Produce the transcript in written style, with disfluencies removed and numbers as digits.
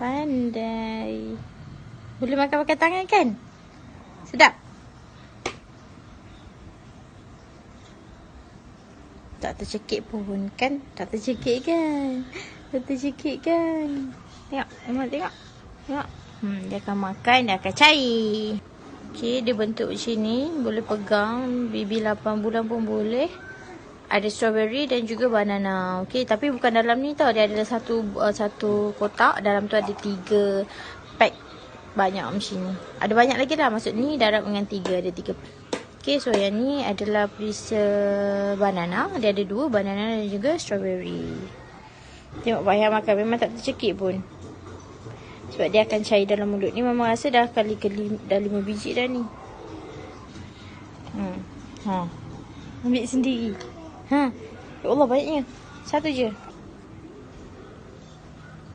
Pandai. Boleh makan pakai tangan kan? Sedap? Tak tercekik pun kan? Tak tercekik kan? Tak tercekik kan? Tengok, Emma tengok. Tengok. Dia akan makan, dia akan cair. Okey, dia bentuk macam ni. Boleh pegang. Baby 8 bulan pun boleh. Ada strawberry dan juga banana. Okey, tapi bukan dalam ni tau. Dia ada satu kotak. Dalam tu ada 3 pack. Banyak macam ni. Ada banyak lagi lah. Maksud ni darab dengan 3. Ada 3. Okey, so yang ni adalah perisa banana. Dia ada 2, banana dan juga strawberry. Tengok Pak Ayah makan. Memang tak tercekik pun. Sebab dia akan cair dalam mulut. Ni Mama rasa dah dah 5 biji dah ni. Ambil sendiri. Ya Allah, banyaknya. Satu je.